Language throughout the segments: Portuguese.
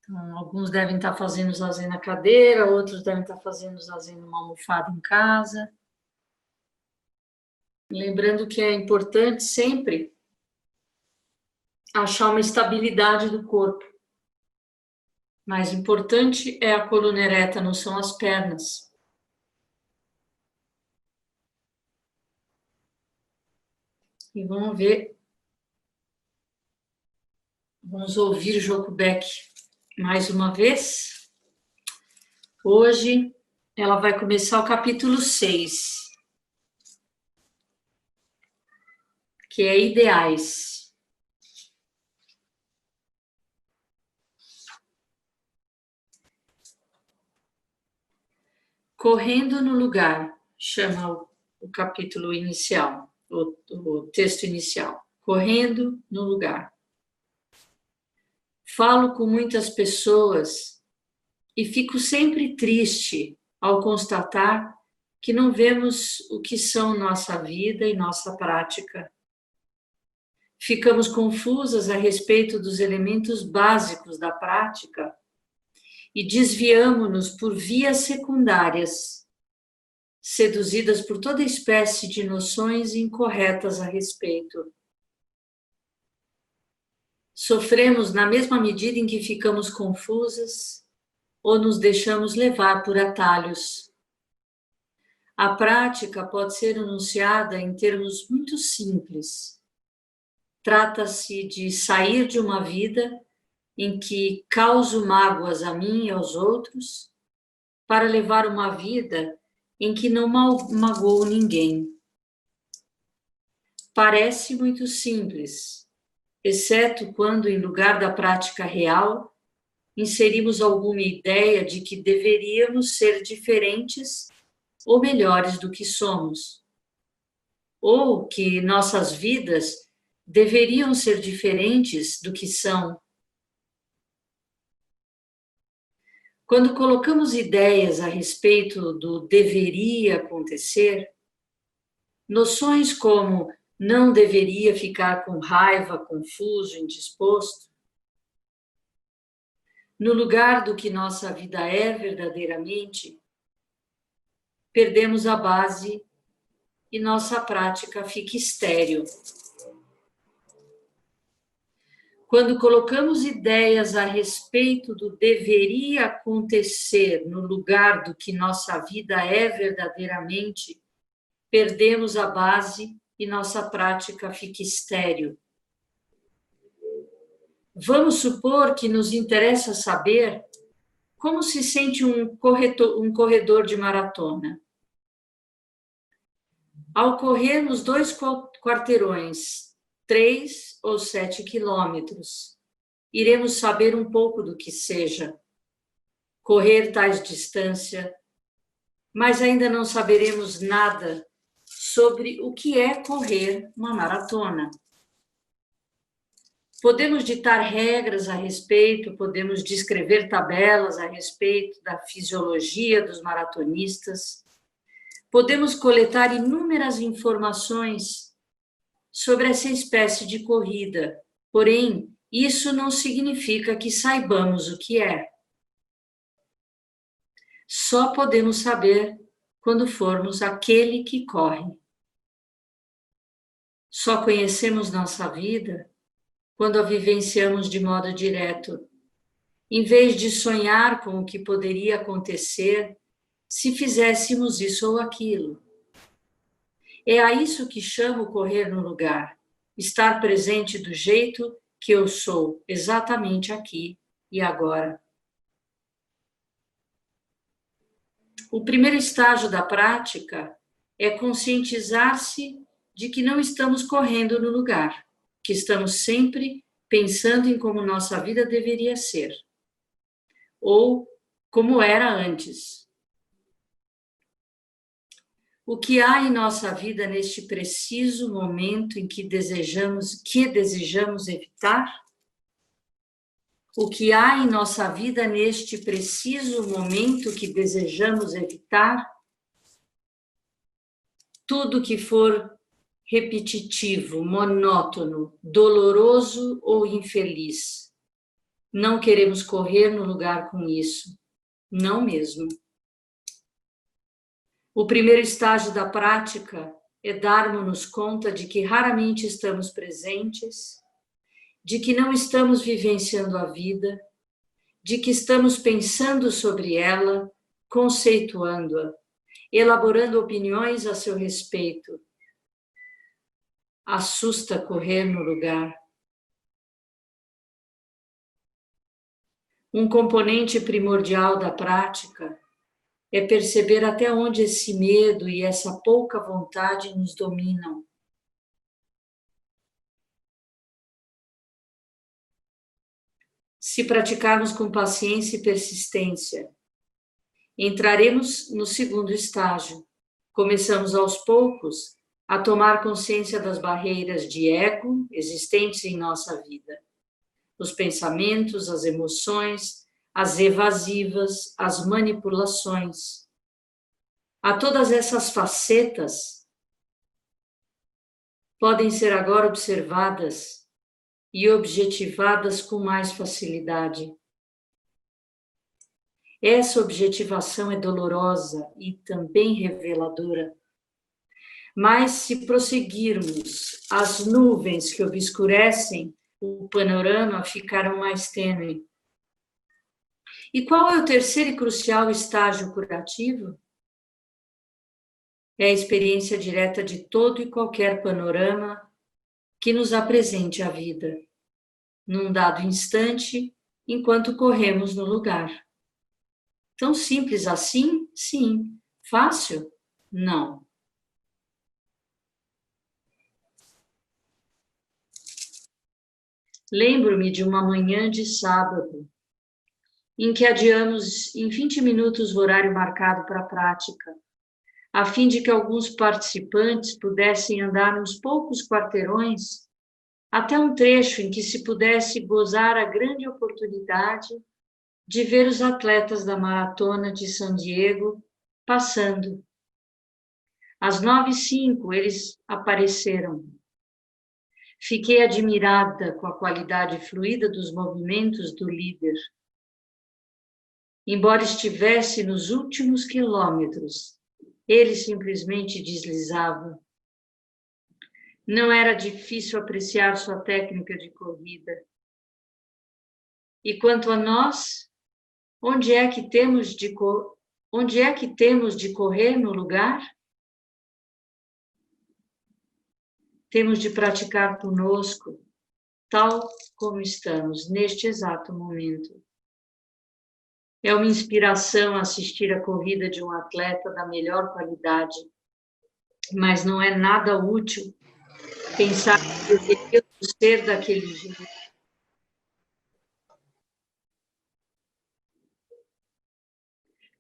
Então, alguns devem estar fazendo zazen na cadeira, outros devem estar fazendo zazen numa almofada em casa. Lembrando que é importante sempre achar uma estabilidade do corpo. Mais importante é a coluna ereta, não são as pernas. E vamos ver. Vamos ouvir Joko Beck mais uma vez. Hoje ela vai começar o capítulo 6, que é ideais. Correndo no lugar, chama o capítulo inicial, o texto inicial. Correndo no lugar. Falo com muitas pessoas e fico sempre triste ao constatar que não vemos o que são nossa vida e nossa prática. Ficamos confusas a respeito dos elementos básicos da prática e desviamo-nos por vias secundárias, seduzidas por toda espécie de noções incorretas a respeito. Sofremos na mesma medida em que ficamos confusas ou nos deixamos levar por atalhos. A prática pode ser enunciada em termos muito simples. Trata-se de sair de uma vida em que causo mágoas a mim e aos outros, para levar uma vida em que não magoou ninguém. Parece muito simples, exceto quando, em lugar da prática real, inserimos alguma ideia de que deveríamos ser diferentes ou melhores do que somos, ou que nossas vidas deveriam ser diferentes do que são. Quando colocamos ideias a respeito do deveria acontecer, noções como não deveria ficar com raiva, confuso, indisposto, no lugar do que nossa vida é verdadeiramente, perdemos a base e nossa prática fica estéril. Quando colocamos ideias a respeito do deveria acontecer no lugar do que nossa vida é verdadeiramente, perdemos a base e nossa prática fica estéril. Vamos supor que nos interessa saber como se sente um corredor de maratona. Ao corrermos 2 quarteirões, 3 ou 7 quilômetros, iremos saber um pouco do que seja correr tais distância, mas ainda não saberemos nada sobre o que é correr uma maratona. Podemos ditar regras a respeito, podemos descrever tabelas a respeito da fisiologia dos maratonistas, podemos coletar inúmeras informações sobre essa espécie de corrida, porém, isso não significa que saibamos o que é. Só podemos saber quando formos aquele que corre. Só conhecemos nossa vida quando a vivenciamos de modo direto, em vez de sonhar com o que poderia acontecer se fizéssemos isso ou aquilo. É a isso que chamo correr no lugar, estar presente do jeito que eu sou, exatamente aqui e agora. O primeiro estágio da prática é conscientizar-se de que não estamos correndo no lugar, que estamos sempre pensando em como nossa vida deveria ser, ou como era antes. O que há em nossa vida neste preciso momento em que desejamos evitar? O que há em nossa vida neste preciso momento que desejamos evitar? Tudo que for repetitivo, monótono, doloroso ou infeliz. Não queremos correr no lugar com isso. Não mesmo. O primeiro estágio da prática é darmos-nos conta de que raramente estamos presentes, de que não estamos vivenciando a vida, de que estamos pensando sobre ela, conceituando-a, elaborando opiniões a seu respeito. Assusta correr no lugar. Um componente primordial da prática é perceber até onde esse medo e essa pouca vontade nos dominam. Se praticarmos com paciência e persistência, entraremos no segundo estágio. Começamos aos poucos a tomar consciência das barreiras de ego existentes em nossa vida. Os pensamentos, as emoções, as evasivas, as manipulações. A todas essas facetas podem ser agora observadas e objetivadas com mais facilidade. Essa objetivação é dolorosa e também reveladora. Mas se prosseguirmos, as nuvens que obscurecem o panorama ficarão mais tênue. E qual é o terceiro e crucial estágio curativo? É a experiência direta de todo e qualquer panorama que nos apresente a vida, num dado instante, enquanto corremos no lugar. Tão simples assim? Sim. Fácil? Não. Lembro-me de uma manhã de sábado, em que adiamos em 20 minutos o horário marcado para a prática, a fim de que alguns participantes pudessem andar uns poucos quarteirões até um trecho em que se pudesse gozar a grande oportunidade de ver os atletas da maratona de San Diego passando. Às 9h05 eles apareceram. Fiquei admirada com a qualidade fluida dos movimentos do líder. Embora estivesse nos últimos quilômetros, ele simplesmente deslizava. Não era difícil apreciar sua técnica de corrida. E quanto a nós, onde é que temos de correr no lugar? Temos de praticar conosco, tal como estamos neste exato momento. É uma inspiração assistir a corrida de um atleta da melhor qualidade, mas não é nada útil pensar que deveríamos ser daquele jeito.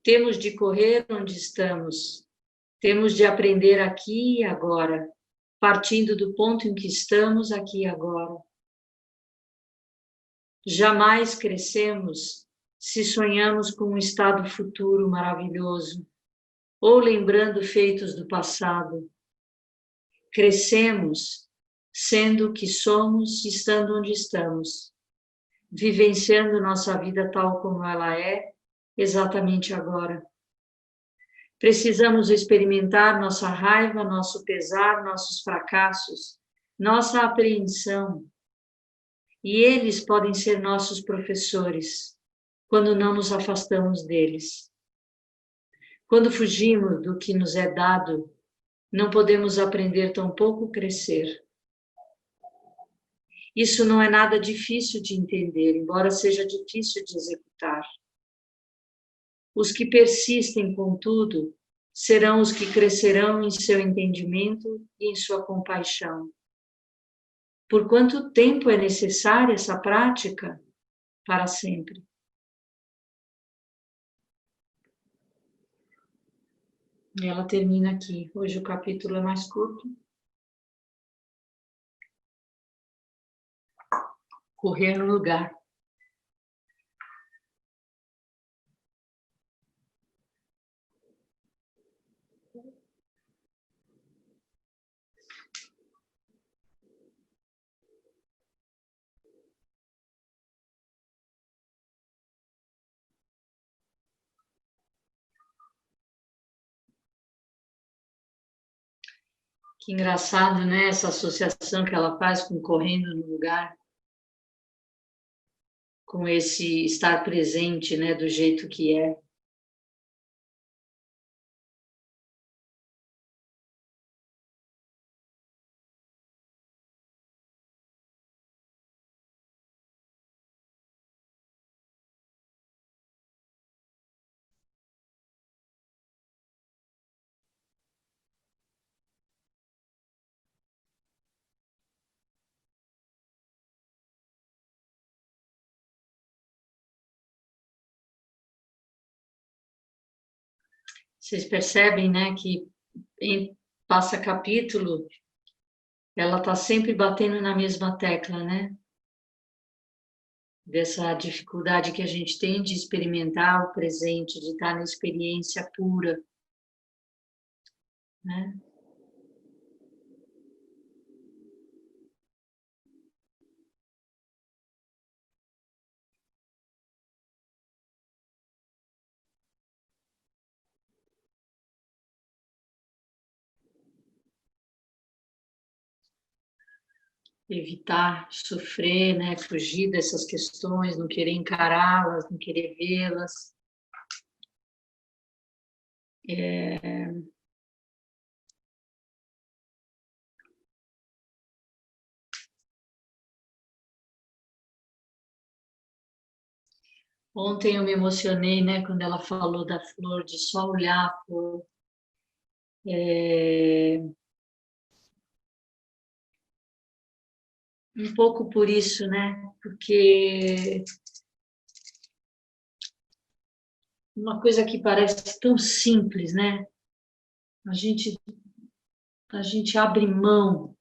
Temos de correr onde estamos, temos de aprender aqui e agora, partindo do ponto em que estamos aqui e agora. Jamais crescemos se sonhamos com um estado futuro maravilhoso, ou lembrando feitos do passado. Crescemos sendo o que somos, estando onde estamos, vivenciando nossa vida tal como ela é, exatamente agora. Precisamos experimentar nossa raiva, nosso pesar, nossos fracassos, nossa apreensão. E eles podem ser nossos professores, quando não nos afastamos deles. Quando fugimos do que nos é dado, não podemos aprender, tampouco crescer. Isso não é nada difícil de entender, embora seja difícil de executar. Os que persistem, contudo, serão os que crescerão em seu entendimento e em sua compaixão. Por quanto tempo é necessária essa prática? Para sempre. Ela termina aqui. Hoje o capítulo é mais curto. Correr no lugar. Que engraçado, né? Essa associação que ela faz com correndo no lugar, com esse estar presente, né? Do jeito que é. Vocês percebem, né? Que passa capítulo, ela está sempre batendo na mesma tecla, né? Dessa dificuldade que a gente tem de experimentar o presente, de estar na experiência pura, né? Evitar sofrer, né? Fugir dessas questões, não querer encará-las, não querer vê-las. Ontem eu me emocionei, né, quando ela falou da flor, de só olhar a flor. Um pouco por isso, né? Porque uma coisa que parece tão simples, né? A gente, a gente abre mão,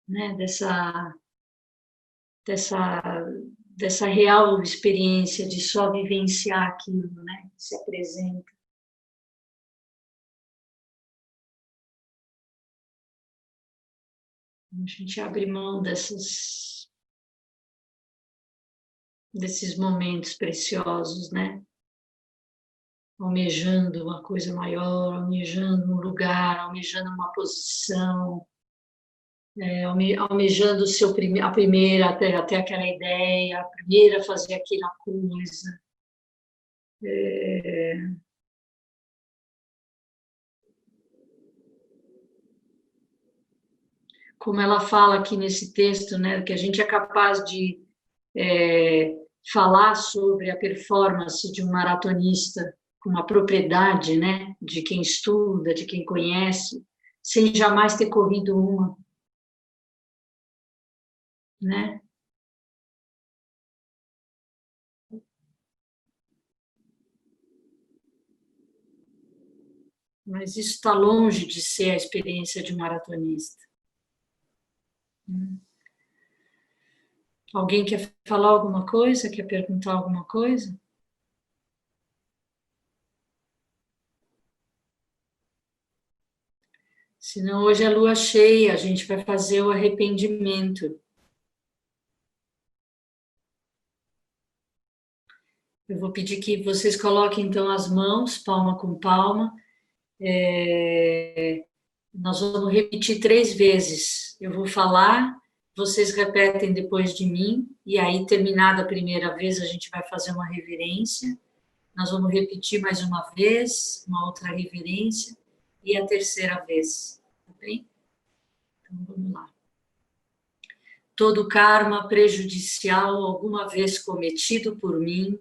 né, dessa, dessa real experiência de só vivenciar aquilo, né, que se apresenta. A gente abre mão desses momentos preciosos, né? Almejando uma coisa maior, almejando um lugar, almejando uma posição, almejando a primeira, até aquela ideia, a primeira a fazer aquela coisa. Como ela fala aqui nesse texto, né, que a gente é capaz de falar sobre a performance de um maratonista com uma propriedade, né, de quem estuda, de quem conhece, sem jamais ter corrido uma, né? Mas isso está longe de ser a experiência de um maratonista. Alguém quer falar alguma coisa? Quer perguntar alguma coisa? Senão hoje é lua cheia, a gente vai fazer o arrependimento. Eu vou pedir que vocês coloquem então as mãos, palma com palma. Nós vamos repetir 3 vezes. Eu vou falar, vocês repetem depois de mim, e aí, terminada a primeira vez, a gente vai fazer uma reverência. Nós vamos repetir mais uma vez, uma outra reverência, e a terceira vez. Tá bem? Então, vamos lá. Todo karma prejudicial alguma vez cometido por mim,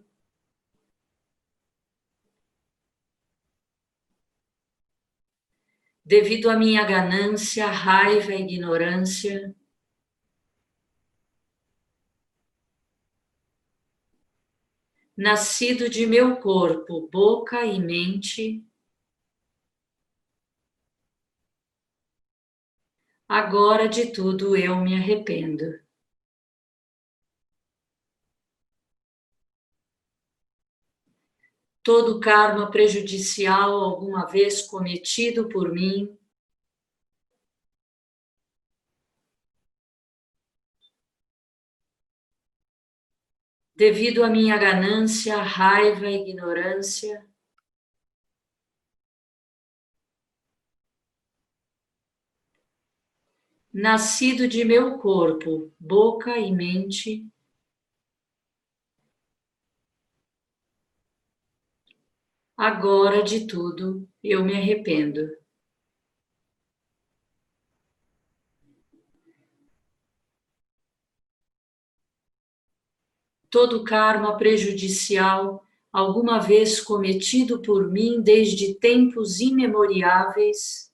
devido à minha ganância, raiva e ignorância, nascido de meu corpo, boca e mente, agora de tudo eu me arrependo. Todo karma prejudicial alguma vez cometido por mim, devido à minha ganância, raiva e ignorância, nascido de meu corpo, boca e mente, agora de tudo eu me arrependo. Todo karma prejudicial alguma vez cometido por mim desde tempos imemoriáveis,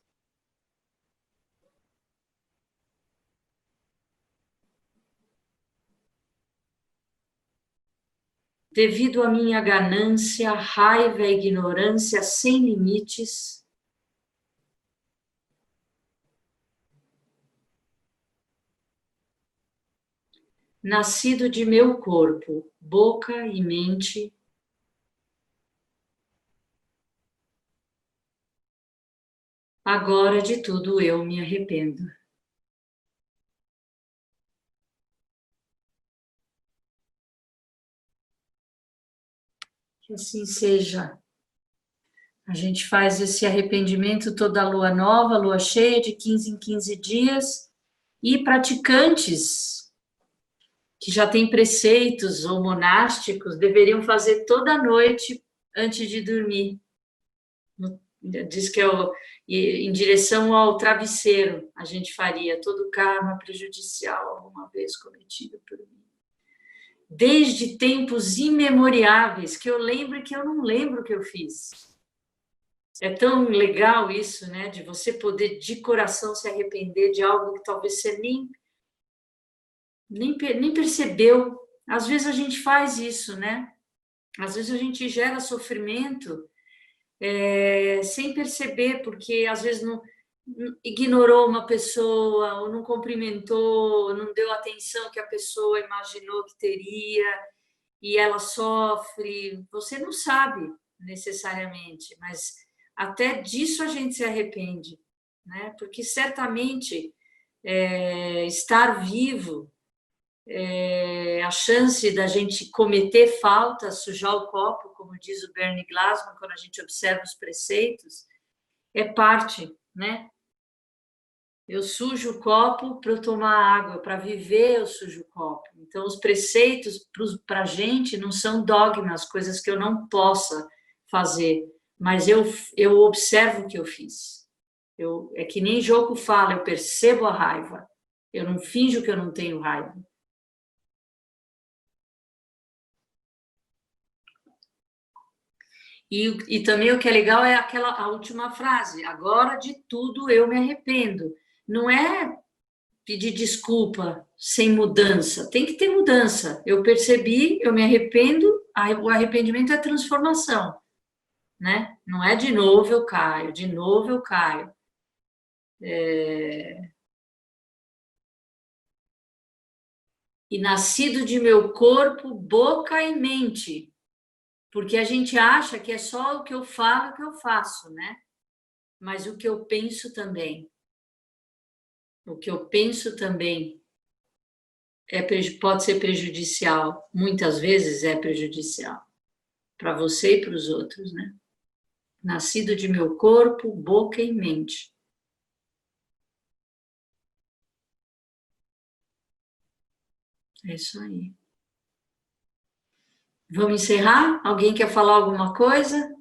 devido à minha ganância, raiva e ignorância sem limites, nascido de meu corpo, boca e mente, agora de tudo eu me arrependo. Que assim seja. A gente faz esse arrependimento toda lua nova, lua cheia, de 15 em 15 dias, e praticantes que já têm preceitos ou monásticos deveriam fazer toda noite antes de dormir. Diz que em direção ao travesseiro a gente faria todo karma prejudicial alguma vez cometido por mim. Desde tempos imemoriáveis, que eu lembro e que eu não lembro o que eu fiz. É tão legal isso, né? De você poder de coração se arrepender de algo que talvez você nem percebeu. Às vezes a gente faz isso, né? Às vezes a gente gera sofrimento sem perceber, porque às vezes não ignorou uma pessoa, ou não cumprimentou, ou não deu a atenção que a pessoa imaginou que teria, e ela sofre. Você não sabe necessariamente, mas até disso a gente se arrepende, né? Porque certamente estar vivo, a chance da gente cometer falta, sujar o copo, como diz o Bernie Glassman, quando a gente observa os preceitos, é parte, né? Eu sujo o copo para eu tomar água, para viver eu sujo o copo. Então, os preceitos para a gente não são dogmas, coisas que eu não possa fazer, mas eu observo o que eu fiz. É que nem Joko fala, eu percebo a raiva, eu não finjo que eu não tenho raiva. E também o que é legal é a última frase, agora de tudo eu me arrependo. Não é pedir desculpa sem mudança. Tem que ter mudança. Eu percebi, eu me arrependo, o arrependimento é transformação, né? Não é de novo eu caio, de novo eu caio. E nascido de meu corpo, boca e mente, porque a gente acha que é só o que eu falo que eu faço, né? Mas o que eu penso também. O que eu penso também pode ser prejudicial, muitas vezes é prejudicial para você e para os outros, né? Nascido de meu corpo, boca e mente. É isso aí. Vamos encerrar? Alguém quer falar alguma coisa?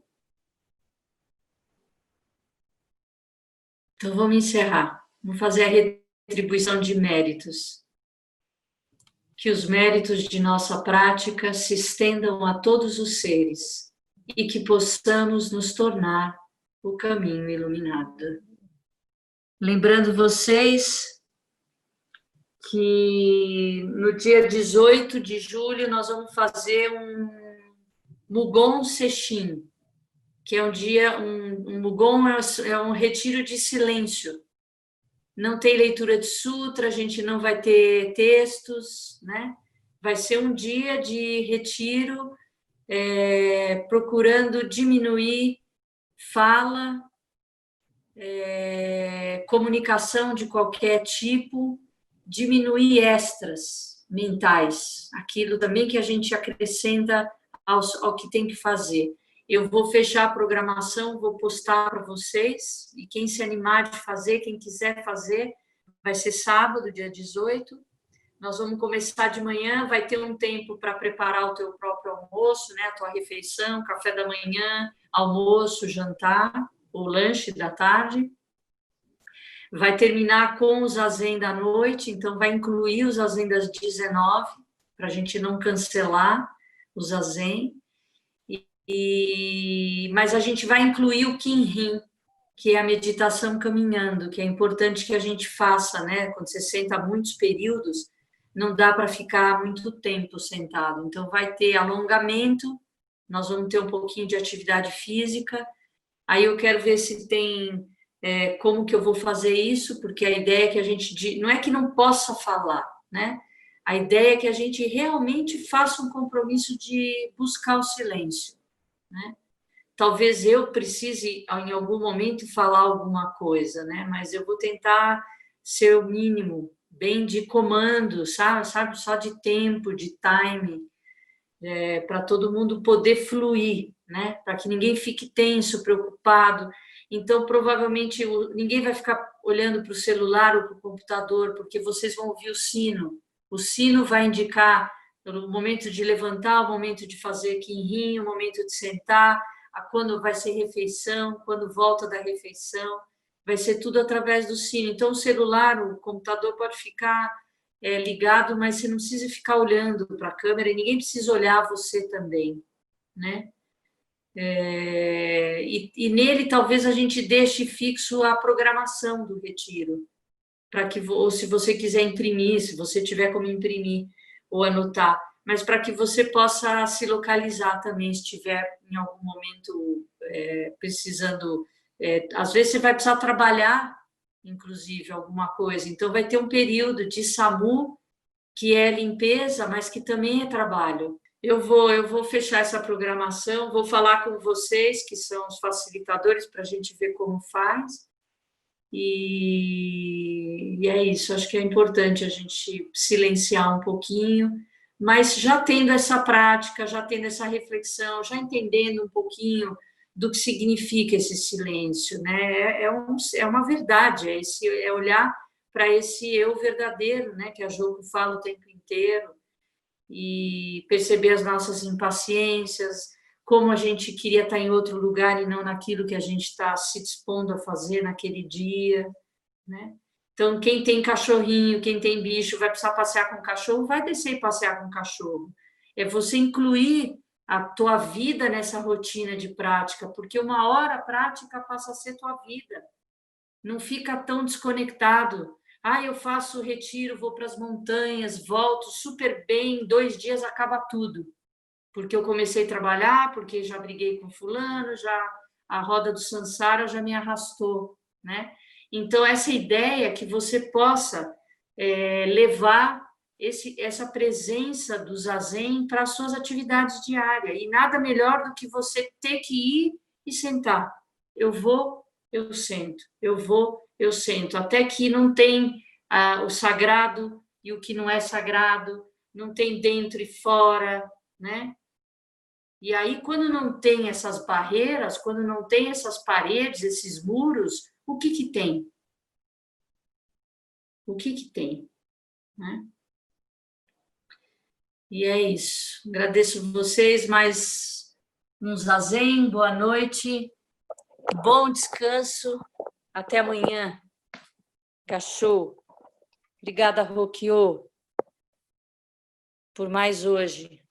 Então vamos encerrar. Vamos fazer a retribuição de méritos. Que os méritos de nossa prática se estendam a todos os seres e que possamos nos tornar o caminho iluminado. Lembrando vocês que no dia 18 de julho nós vamos fazer um Mugon Sesshin, que é um dia, um Mugon é um retiro de silêncio. Não tem leitura de sutra, a gente não vai ter textos, né? Vai ser um dia de retiro, procurando diminuir fala, comunicação de qualquer tipo, diminuir extras mentais, aquilo também que a gente acrescenta ao que tem que fazer. Eu vou fechar a programação, vou postar para vocês, e quem se animar de fazer, quem quiser fazer, vai ser sábado, dia 18. Nós vamos começar de manhã, vai ter um tempo para preparar o teu próprio almoço, né? A tua refeição, café da manhã, almoço, jantar, ou lanche da tarde. Vai terminar com o zazen da noite, então vai incluir o zazen das 19, para a gente não cancelar o zazen. Mas a gente vai incluir o Kinhin, que é a meditação caminhando, que é importante que a gente faça, né? Quando você senta muitos períodos, não dá para ficar muito tempo sentado. Então, vai ter alongamento, nós vamos ter um pouquinho de atividade física. Aí eu quero ver se tem como que eu vou fazer isso, porque a ideia é que a gente não é que não possa falar, né? A ideia é que a gente realmente faça um compromisso de buscar o silêncio, né? Talvez eu precise, em algum momento, falar alguma coisa, né? Mas eu vou tentar ser o mínimo, bem de comando, sabe? Só de tempo, de time, para todo mundo poder fluir, né? Para que ninguém fique tenso, preocupado. Então, provavelmente, ninguém vai ficar olhando para o celular ou para o computador, porque vocês vão ouvir o sino. O sino vai indicar o momento de levantar, o momento de fazer quinrim, o momento de sentar, quando vai ser refeição, quando volta da refeição. Vai ser tudo através do sino. Então, o celular, o computador pode ficar ligado, mas você não precisa ficar olhando para a câmera e ninguém precisa olhar você também, né? E nele talvez a gente deixe fixo a programação do retiro, para que, ou se você quiser imprimir, se você tiver como imprimir ou anotar, mas para que você possa se localizar também, se estiver em algum momento precisando. Às vezes você vai precisar trabalhar, inclusive, alguma coisa, então vai ter um período de SAMU, que é limpeza, mas que também é trabalho. Eu vou fechar essa programação, vou falar com vocês, que são os facilitadores, para a gente ver como faz. E é isso, acho que é importante a gente silenciar um pouquinho, mas já tendo essa prática, já tendo essa reflexão, já entendendo um pouquinho do que significa esse silêncio, né? É uma verdade, é olhar para esse eu verdadeiro, né? Que a Joko fala o tempo inteiro, e perceber as nossas impaciências, como a gente queria estar em outro lugar e não naquilo que a gente está se dispondo a fazer naquele dia, né? Então, quem tem cachorrinho, quem tem bicho, vai precisar passear com o cachorro, vai descer e passear com o cachorro. É você incluir a tua vida nessa rotina de prática, porque uma hora a prática passa a ser tua vida. Não fica tão desconectado. Eu faço retiro, vou para as montanhas, volto super bem, em 2 dias acaba tudo. Porque eu comecei a trabalhar, porque já briguei com fulano, já a roda do Sansara já me arrastou, né? Então, essa ideia que você possa levar essa presença do zazen para as suas atividades diárias. E nada melhor do que você ter que ir e sentar. Eu vou, eu sento. Eu vou, eu sento. Até que não tem o sagrado e o que não é sagrado, não tem dentro e fora, né? E aí, quando não tem essas barreiras, quando não tem essas paredes, esses muros, o que que tem? O que que tem, né? E é isso. Agradeço vocês, mais um zazen, boa noite, bom descanso, até amanhã. Cachorro. Obrigada, Rokyo, por mais hoje.